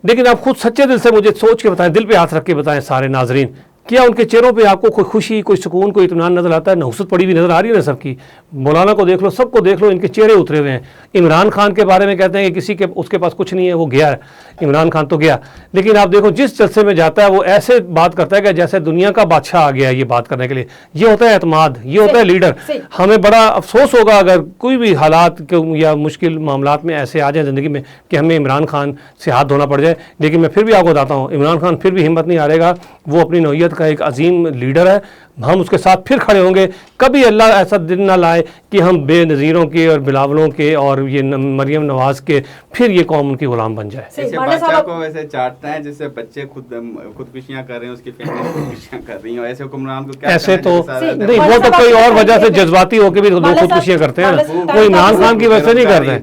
लेकिन आप खुद सच्चे दिल से मुझे सोच के बताएं, दिल पे हाथ रख के बताएं सारे नाजरीन, क्या उनके चेहरों पे आपको कोई खुशी, कोई सुकून, कोई इत्मीनान नज़र आता है? नहुसत पड़ी हुई नज़र आ रही है ना सबकी। मौलाना को देख लो, सबको देख लो, इनके चेहरे उतरे हुए हैं। इमरान खान के बारे में कहते हैं कि किसी के उसके पास कुछ नहीं है, वो गया है, इमरान खान तो गया। लेकिन आप देखो जिस जलसे में जाता है वो ऐसे बात करता है कि जैसे दुनिया का बादशाह आ गया है ये बात करने के लिए। ये होता है एतमाद, ये होता है लीडर। हमें बड़ा अफसोस होगा अगर कोई भी हालात या मुश्किल मामलात में ऐसे आ जाए ज़िंदगी में कि हमें इमरान खान से हाथ धोना पड़ जाए। लेकिन मैं फिर भी आपको बताता हूँ, इमरान खान फिर भी हिम्मत नहीं हारेगा। वो अपनी नौइयत का एक अजीम लीडर है, हम उसके साथ फिर खड़े होंगे। कभी अल्लाह ऐसा दिन ना लाए कि हम बेनज़ीरों के और बिलावलों के और ये मरियम नवाज के फिर ये कौम उनकी गुलाम बन जाए। जैसे बच्चा को वैसे चाटते हैं जैसे बच्चे खुदकुशियां कर रहे हैं, उसकी फैमिली खुदकुशियां कर रही हैं, ऐसे हुक्मरान को क्या ऐसे तो नहीं, वो तो कोई और वजह से जज्बाती होकर भी लोग खुदकुशियां करते हैं, वो इमरान खान की वजह से नहीं कर रहे।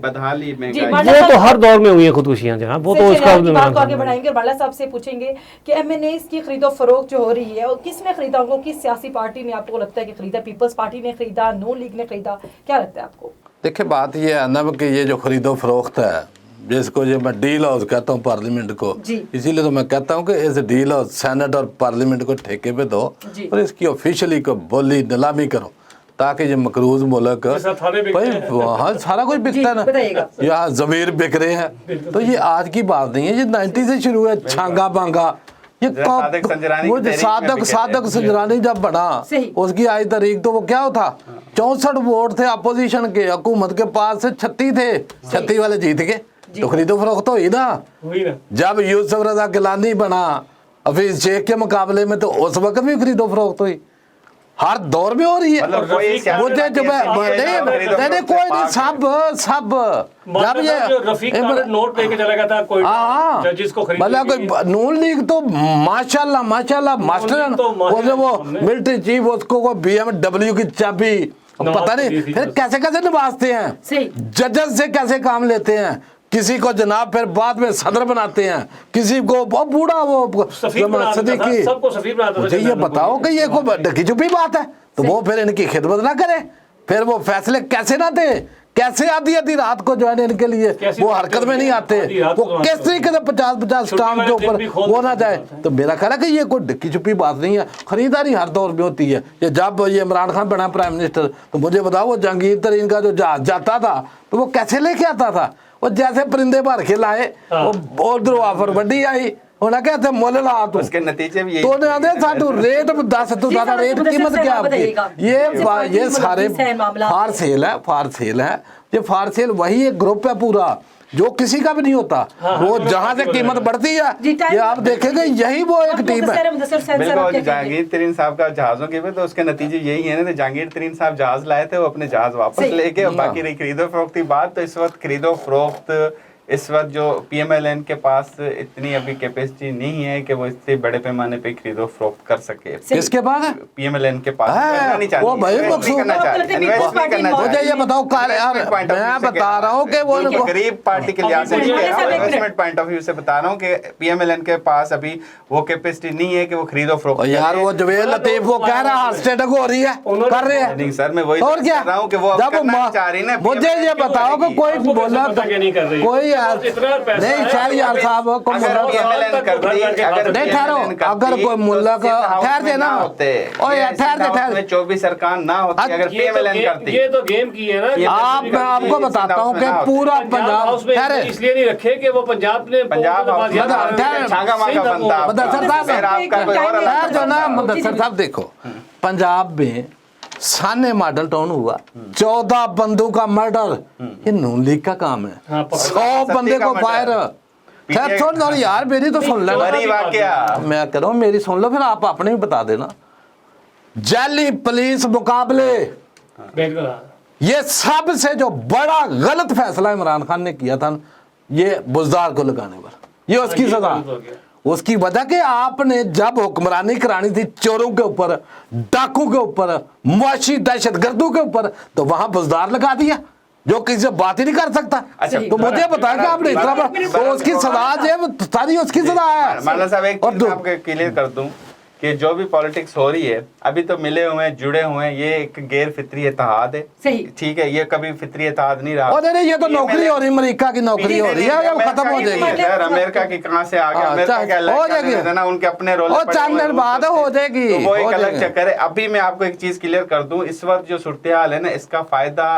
वो तो हर दौर में हुई है खुदकुशियां जनाब, वो तो उसका आगे बढ़ाएंगे। बाला साहब से पूछेंगे कि एमएनए की खरीदो फरोख्त जो हो रही है और किसने खरीदा उनको, किस सियासी पार्टी ने आपको लगता है कि खरीदा? पीपल्स पार्टी ने खरीदा, नून लीग ने खरीदा, क्या लगता है आपको? देखिए बात ये है ना कि ये जो खरीदो फरोख्त है, जिसको जो मैं डील हाउस कहता हूँ पार्लियामेंट को, इसीलिए तो मैं कहता हूँ कि इस डील हाउस सेनेट और पार्लियामेंट को ठेके पे दो और इसकी ऑफिशियली को बोली नीलामी करो, ताकि ये मकरूज मुल्क भाई वहाँ सारा कुछ बिकता है ना, यहाँ ज़मीर बिक रहे हैं। तो ये आज की बात नहीं है, ये 90 से शुरू है। छांगा बांगा ये सादक संजरानी जब बना उसकी आज तारीख तो वो क्या था, 64 वोट थे अपोजिशन के, हुकूमत के पास से 36 थे, 36 वाले जीत गए। तो खरीदो फरोख्त तो हुई ना। जब यूसुफ रजा गिलानी बना हफीज शेख के मुकाबले में, तो उस वक्त भी खरीदो फरोख्त हुई, हर दौर में हो रही है। मुझे जब नहीं कोई नहीं, सब जब ये नोट लेके चला गया था कोई जजिस को खरीद, मतलब कोई नून लीग तो माशाल्लाह मास्टर, वो मिलिट्री चीफ उसको कोई BMW की चाबी पता नहीं फिर कैसे कैसे नवाजते हैं, जजेस से कैसे काम लेते हैं, किसी को जनाब फिर बाद में सदर बनाते हैं, किसी को बूढ़ा वो सदीकी। मुझे ये बताओ कि ये कोई ढकी छुपी बात है? तो वो फिर इनकी खिदमत ना करे, फिर वो फैसले कैसे ना दे, कैसे आधी रात को जो है इनके लिए वो हरकत में नहीं आते, वो किस तरीके से 50-50 स्टाम्प के ऊपर वो ना जाए। तो मेरा ख्याल है कि ये कोई ढकी छुपी बात नहीं है, खरीदारी हर दौर में होती है। ये जब ये इमरान खान बना प्राइम मिनिस्टर तो मुझे बताओ वो जहांगीर तरीन का जो जहाज जाता था तो वो कैसे लेके आता था, वो जैसे परिंदे भर के लाए, वो उधर ऑफर बढ़ी आई, उन्हें कहते मोल ला तू, उसके नतीजे भी तो ने साडू रेट 10 तो ज्यादा रेट कीमत क्या आपकी? ये सारे फार सेल है, ये फार सेल वही एक ग्रुप है पूरा जो किसी का भी नहीं होता। वो जहाँ से कीमत बढ़ती है ये आप देखेंगे यही वो एक टीम है। बिल्कुल जहांगीर तरीन साहब का जहाजों के पे तो उसके नतीजे यही है ना, जहांगीर तरीन साहब जहाज लाए थे, वो अपने जहाज वापस लेके बाकी रही खरीदो फरोख्त की बात। तो इस वक्त खरीदो फरोख्त इस वक्त जो PMLN के पास इतनी अभी कैपेसिटी नहीं है कि वो इससे बड़े पैमाने पे खरीदो फरोख्त कर सके। किसके पास है? PMLN के पास नहीं चाहती, वो भाई मुझे ये बताओ यार, मैं बता रहा हूँ कि वो गरीब पार्टी के लिहाज से इन्वेस्टमेंट पॉइंट ऑफ व्यू से बता रहा हूँ कि PMLN के पास अभी वो कैपेसिटी नहीं है कि वो खरीदो फरोख्त। यार वो जवेद लतीफ वो कह रहा है स्टेटक हो रही है, कर रहे हैं। नहीं सर मैं वही और क्या कह रहा हूँ कि वो करना चाह रही है। मुझे ये बताओ कि कोई बोला कोई नहीं शहरियार साहब को नहीं ठहरो, अगर कोई मुल्क ठहर दे ना, ठहर 24 अरकान ना होते अगर PMLN करती। ये तो गेम की है ना। मैं आपको बताता हूँ कि पूरा पंजाब इसलिए नहीं रखे कि वो पंजाब ने मुदस्सर साहब देखो, पंजाब में साने मॉडल टाउन हुआ, 14 बंदों का मर्डर, ये नून लीग का काम है। 100 बंदे को फायर। खैर छोड़ दो यार, मेरी तो सुन लेना, मैं कह रहा हूँ मेरी सुन लो, फिर आप अपने भी बता देना। जाली पुलिस मुकाबले, ये सबसे जो बड़ा गलत फैसला इमरान खान ने किया था, ये बुज़दार को लगाने पर, ये उसकी सजा। उसकी वजह कि आपने जब हुक्मरानी करानी थी चोरों के ऊपर, डाकू के ऊपर, मुआशी दहशतगर्दों के ऊपर, तो वहां बुज़दार लगा दिया जो किसी से बात ही नहीं कर सकता। तो मुझे बताया कि आपने इतना, तो उसकी सजा जो सारी उसकी सजा है। माला साहब एक चीज आपको क्लियर कर दूं कि जो भी पॉलिटिक्स हो रही है अभी तो मिले हुए हैं, जुड़े हुए हैं, ये एक गैर फितरी इत्तेहाद है। ठीक है, ये कभी फितरी इत्तेहाद नहीं रहा। और नहीं, ये तो नौकरी हो रही, अमेरिका की नौकरी हो रही है, वो खत्म हो जाएगी। अमेरिका की कहां से आ गया, अमेरिका हो जाएगी ना, उनके अपने रोल चंद बाद हो जाएगी, वो एक अलग चक्कर है। अभी मैं आपको एक चीज क्लियर कर दूं, इस वक्त जो सूरत हाल है ना, इसका फायदा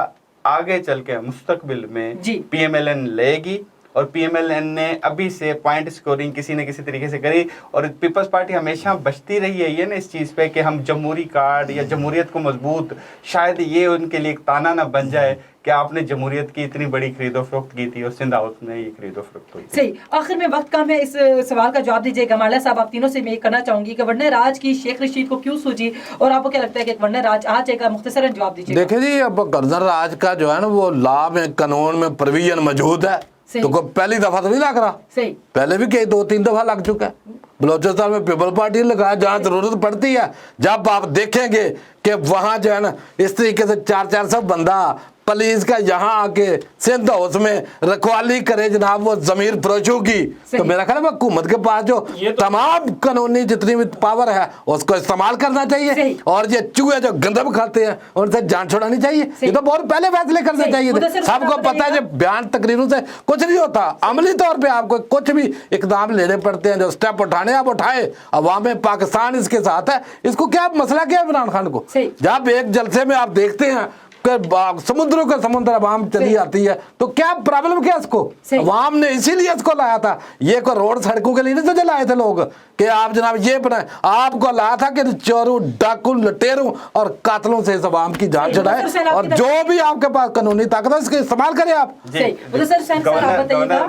आगे चल के मुस्तकबिल में PMLN लेगी। और PMLN ने अभी से पॉइंट स्कोरिंग किसी न किसी तरीके से करी, और पीपल्स पार्टी हमेशा बचती रही है ये ना इस चीज़ पे कि हम जमहूरी कार्ड या जमहूरियत को मजबूत, शायद ये उनके लिए एक ताना ना बन जाए कि आपने जमहूरियत की इतनी बड़ी खरीदो फरोख्त की थी और सिंध हाउस में ये खरीदो फरोख्त हुई। सही, आखिर में वक्त कम है, इस सवाल का जवाब दीजिएगा। माला साहब, आप तीनों से मैं करना चाहूंगी कि गवर्नर राज की शेख रशीद को क्यों सूझी, और आपको क्या लगता है कि गवर्नर राज आ जाएगा? मुख्तसरन जवाब दीजिए। देखिए जी, अब गवर्नर राज का जो है ना, वो लॉ में, कानून में प्रोविजन मौजूद है, तो कोई पहली दफा तो नहीं लग रहा, पहले भी कई 2-3 दफा लग चुका है। बलोचिस्तान में पीपल पार्टी ने लगाया जहाँ जरूरत पड़ती है। जब आप देखेंगे कि वहाँ जो है ना इस तरीके से 400 बंदा पुलिस का यहाँ आके सिंध हाउस में रखवाली करे जनाब, वो जमीर फरोशों की, तो मेरा ख्याल है हुकूमत के पास जो तमाम कानूनी जितनी भी पावर है उसको इस्तेमाल करना चाहिए, और ये चूहे जो गंदम खाते हैं उनसे जान छुड़ानी चाहिए। ये तो बहुत पहले फैसले करने चाहिए थे। सबको पता है कि बयान तकरीरों से कुछ नहीं होता, अमली तौर पर आपको कुछ भी इकदाम लेने पड़ते हैं, जो स्टेप उठाने आप उठाए। अवाम पाकिस्तान इसके साथ है, इसको क्या मसला क्या है इमरान खान को? जब एक जलसे में आप देखते हैं समुद्रों का समुद्र अवाम चली आती है, तो क्या प्रॉब्लम क्या इसको? अवाम ने इसीलिए इसको लाया था, ये को रोड सड़कों के लिए नहीं तो चलाए थे लोग कि आप जनाब ये बनाए, आपको लाया था कि चोरों, डाकू, लुटेरों और कातलों से इस अवाम की जान छुड़ाए, और जो भी आपके पास कानूनी ताकत है इसका इस्तेमाल करें आप।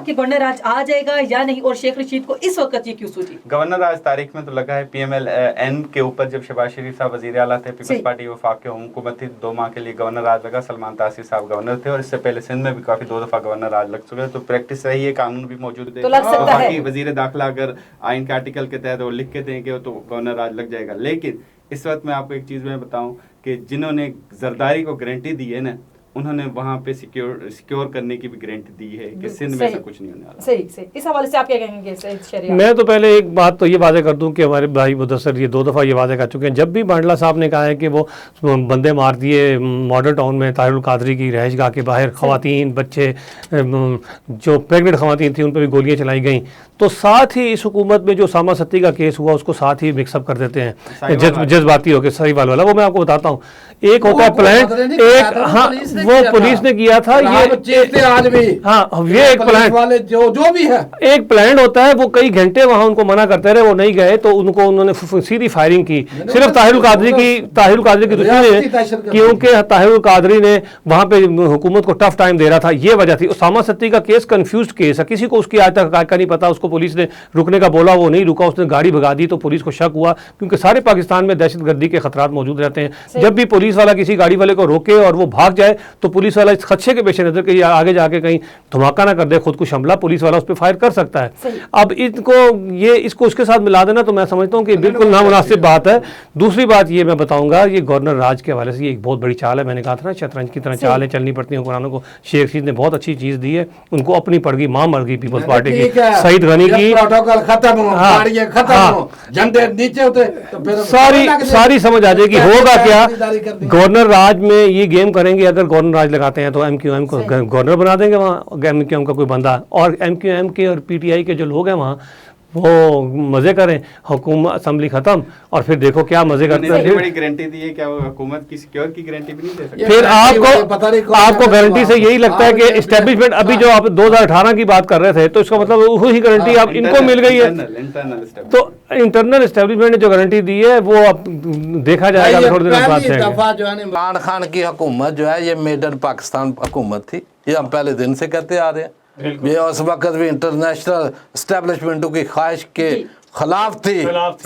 गवर्नर राज आ जाएगा या नहीं, और शेख रशीद को इस वक्त ये क्यों सूझी? गवर्नर राज तारीख में तो लगा है PMLN के ऊपर, जब शहबाज शरीफ साहब वजीर आला थे, पीपल्स पार्टी वफाक हुकूमत थी, 2 माह के लिए गवर्नर राज लगा, सलमान तासीर साहब गवर्नर थे, और इससे पहले सिंध में भी काफी 2 दफा गवर्नर राज लग चुके हैं, तो प्रैक्टिस रही है, कानून भी मौजूद है। तो लग सकता है वजीर दाखिला अगर आइन के आर्टिकल के तहत वो लिख के देंगे तो गवर्नर राज लग जाएगा। लेकिन इस वक्त मैं आपको एक चीज में बताऊं कि जिन्होंने जरदारी को गारंटी दी है ना, उन्होंने वहाँ पे सिक्योर करने की भी गारंटी दी है कि सिंध में ऐसा कुछ नहीं होने वाला। सही। इस हवाले से आप क्या कहेंगे? मैं तो पहले एक बात तो ये वादे कर दूं कि हमारे भाई मुदस्सर ये 2 दफ़ा ये वादे कर चुके हैं। जब भी बांडला साहब ने कहा है कि वो बंदे मार दिए मॉडल टाउन में ताहिरुल कादरी की रहायशगाह के बाहर, ख़वातीन, बच्चे, जो प्रेगनेंट ख़वातीन थी उन पर भी गोलियाँ चलाई गई, तो साथ ही इस हुकूमत में जो सामा सत्ती का केस हुआ उसको साथ ही मिक्सअप कर देते हैं जज्बाती होकर। सहीवाल वाला वो मैं आपको बताता हूँ, एक होता है प्लान, एक हाँ वो पुलिस ने किया था, ये आज भी हाँ ये एक प्लान वाले जो भी है, एक प्लान होता है। वो कई घंटे वहाँ उनको मना करते रहे, वो नहीं गए, तो उनको उन्होंने सीधी फायरिंग की सिर्फ ताहिरुल कादरी की दुश्मनी है, क्योंकि ताहिरुल कादरी ने वहाँ पे हुकूमत को टफ टाइम दे रहा था, ये वजह थी। सामा सत्ती का केस कंफ्यूज केस है, किसी को उसकी आज तक हक़ाइक़ का नहीं पता। उसको पुलिस ने रुकने का बोला, वो नहीं रुका, उसने गाड़ी भगा दी, तो पुलिस को शक हुआ, क्योंकि सारे पाकिस्तान में दहशतगर्दी के खतरात मौजूद रहते हैं। जब भी पुलिस वाला किसी गाड़ी वाले को रोके और वो भाग जाए, तो पुलिस वाला इस खदशे के पेश नजर कि आगे जाके कहीं धमाका ना कर दे, खुद कुछ हमला, पुलिस वाला उस पर फायर कर सकता है। अब इसको उसके साथ मिला देना तो मैं समझता हूँ कि बिल्कुल नामुनासिब बात है। दूसरी बात ये मैं बताऊंगा, ये गवर्नर राज के हवाले से ये एक बहुत बड़ी चाल है। मैंने कहा था ना, शतरंज की तरह चालें चलनी पड़ती हैं हुक्मरानों को। शेख रशीद ने बहुत अच्छी चीज दी है, उनको अपनी पड़ गई, मां मर गई पीपल्स पार्टी की, सईद गनी की, प्रोटोकॉल खत्म हो, झंडे नीचे होते तो सारी समझ आ जाएगी होगा क्या। गवर्नर राज में ये गेम करेंगे, अगर गवर्नर राज लगाते हैं तो MQM को गवर्नर बना देंगे वहाँ, MQM का कोई बंदा, और MQM के और PTI के जो लोग हैं वहाँ वो मज़े करें, हुकूमत असेंबली ख़त्म, और फिर देखो क्या मज़े करते हैं। बड़ी गारंटी दी है, क्या वो हुकूमत की सिक्योर की गारंटी भी नहीं दे सकती। फिर आपको गारंटी से यही लगता है कि इस्टेब्लिशमेंट, अभी जो आप 2018 की बात कर रहे थे, तो इसका मतलब वही गारंटी आप इनको मिल गई है। तो इंटरनल इस्टेब्लिशमेंट ने जो गारंटी दी है वो अब देखा जाएगा थोड़ी देर बाद से। इमरान खान की हुकूमत जो है ये मेडन पाकिस्तान हुकूमत थी, ये हम पहले दिन से कहते आ रहे हैं। ये उस वक्त भी इंटरनेशनल एस्टेब्लिशमेंटों की ख्वाहिश के खिलाफ थी,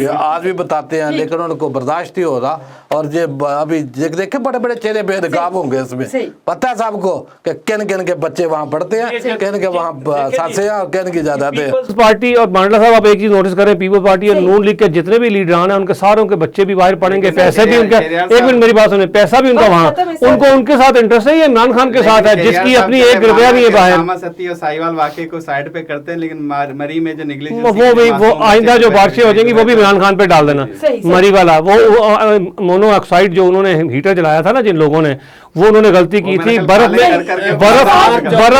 ये आज भी बताते हैं, लेकिन उनको बर्दाश्त नहीं हो रहा। और ये अभी देखे बड़े बड़े चेहरे बेनकाब होंगे इसमें, पता है सबको कि किन किन के बच्चे वहाँ पढ़ते हैं, किन के वहाँ सासे हैं और किन की जायदादें। पीपल्स पार्टी और मांडला साहब, आप एक चीज नोटिस करें, पीपल्स पार्टी और नून लीग के जितने भी लीडरान हैं उनके सारों के बच्चे भी बाहर पढ़ेंगे, पैसे भी उनका, एक मिनट मेरी बात सुने, पैसा भी उनका वहाँ, उनको उनके साथ इंटरेस्ट है, ये इमरान खान के साथ है जिसकी अपनी 1 रुपया भी है बाहर। सती और साहिवाल वाकये को साइड पे करते हैं, लेकिन मरी में जो निकली वो आइंदा जो बारिशें हो जाएंगी वो भी इमरान खान पे डाल देना, मरी वाला वो मोनोऑक्साइड जो उन्होंने हीटर जलाया था ना, जिन लोगों ने, वो उन्होंने गलती की थी। बर्फ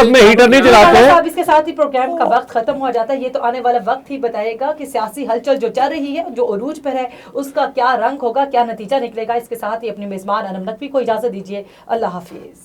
में हीटर नहीं जलाते हैं। इसके साथ ही प्रोग्राम का वक्त खत्म हो जाता है। ये तो आने वाला वक्त ही बताएगा कि सियासी हलचल जो चल रही है, जो उरूज पर है, उसका क्या रंग होगा, क्या नतीजा निकलेगा। इसके साथ ही अपने मेजबान अनम नकवी को इजाजत दीजिए। अल्लाह हाफिज।